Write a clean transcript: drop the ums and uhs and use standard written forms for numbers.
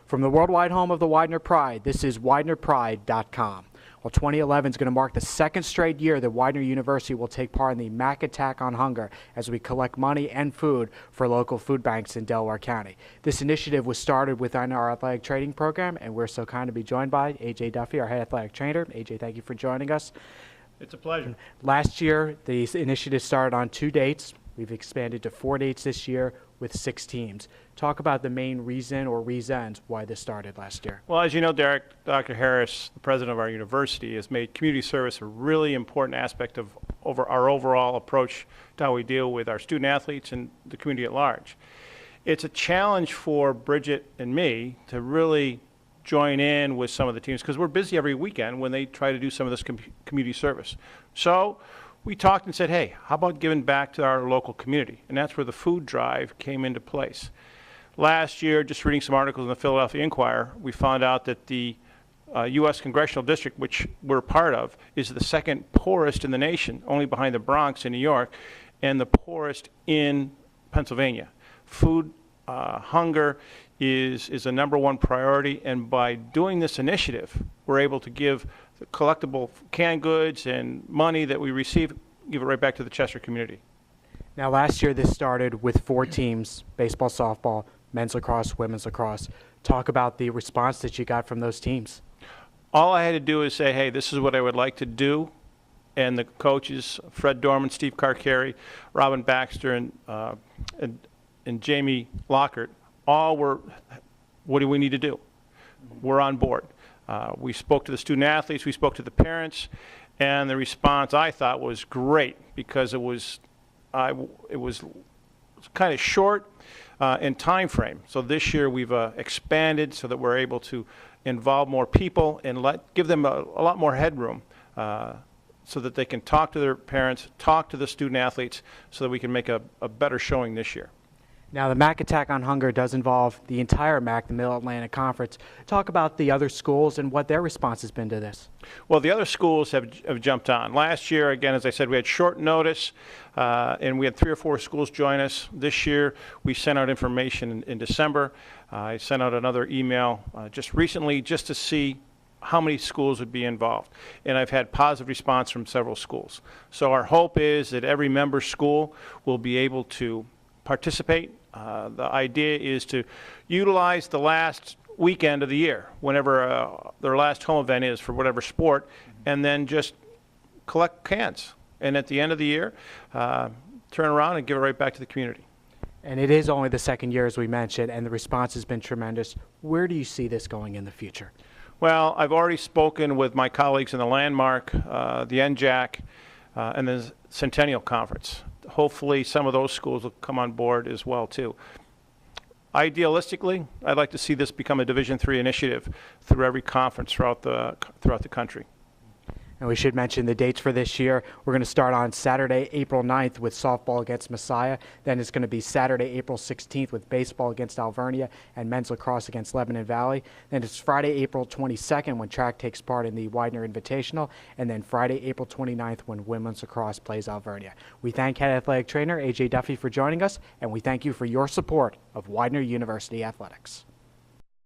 From the worldwide home of the Widener Pride, this is WidenerPride.com. Well, 2011 is going to mark the second straight year that Widener University will take part in the ATtaCk on Hunger as we collect money and food for local food banks in Delaware County. This initiative was started within our athletic training program, and we're so kind to be joined by A.J. Duffy, our head athletic trainer. A.J., thank you for joining us. It's a pleasure. Last year, the initiative started on 2 dates. We've expanded to 4 dates this year with 6 teams. Talk about the main reason or reasons why this started last year. Well, as you know, Derek, Dr. Harris, the president of our university, has made community service a really important aspect of our overall approach to how we deal with our student athletes and the community at large. It's a challenge for Bridget and me to really join in with some of the teams because we're busy every weekend when they try to do some of this community service. So we talked and said, hey, how about giving back to our local community? And that's where the food drive came into place. Last year, just reading some articles in the Philadelphia Inquirer, we found out that the U.S. Congressional District, which we're part of, is the second poorest in the nation, only behind the Bronx in New York, and the poorest in Pennsylvania. Food hunger is a #1 priority, and by doing this initiative, we're able to give the collectible canned goods and money that we receive, give it right back to the Chester community. Now, last year this started with 4 teams, baseball, softball, men's lacrosse, women's lacrosse. Talk about the response that you got from those teams. All I had to do is say, hey, this is what I would like to do, and the coaches, Fred Dorman, Steve Carcari, Robin Baxter, and Jamie Lockhart, all were, what do we need to do? We're on board. We spoke to the student athletes, we spoke to the parents, and the response I thought was great because it was kind of short in time frame. So this year we've expanded so that we're able to involve more people and give them a lot more headroom so that they can talk to their parents, talk to the student athletes, so that we can make a better showing this year. Now, the ATtaCk on Hunger does involve the entire MAC, the Middle Atlantic Conference. Talk about the other schools and what their response has been to this. Well, the other schools have jumped on. Last year, again, as I said, we had short notice, and we had 3 or 4 schools join us. This year, we sent out information in December. I sent out another email just recently just to see how many schools would be involved. And I've had positive response from several schools. So our hope is that every member school will be able to participate. The idea is to utilize the last weekend of the year, whenever their last home event is for whatever sport, and then just collect cans. And at the end of the year, turn around and give it right back to the community. And it is only the second year, as we mentioned, and the response has been tremendous. Where do you see this going in the future? Well, I've already spoken with my colleagues in the Landmark, the NJAC, and the Centennial Conference. Hopefully some of those schools will come on board as well too. Idealistically, I'd like to see this become a Division III initiative through every conference throughout the country. And we should mention the dates for this year. We're going to start on Saturday, April 9th with softball against Messiah. Then it's going to be Saturday, April 16th with baseball against Alvernia and men's lacrosse against Lebanon Valley. Then it's Friday, April 22nd when track takes part in the Widener Invitational. And then Friday, April 29th when women's lacrosse plays Alvernia. We thank head athletic trainer A.J. Duffy for joining us, and we thank you for your support of Widener University Athletics.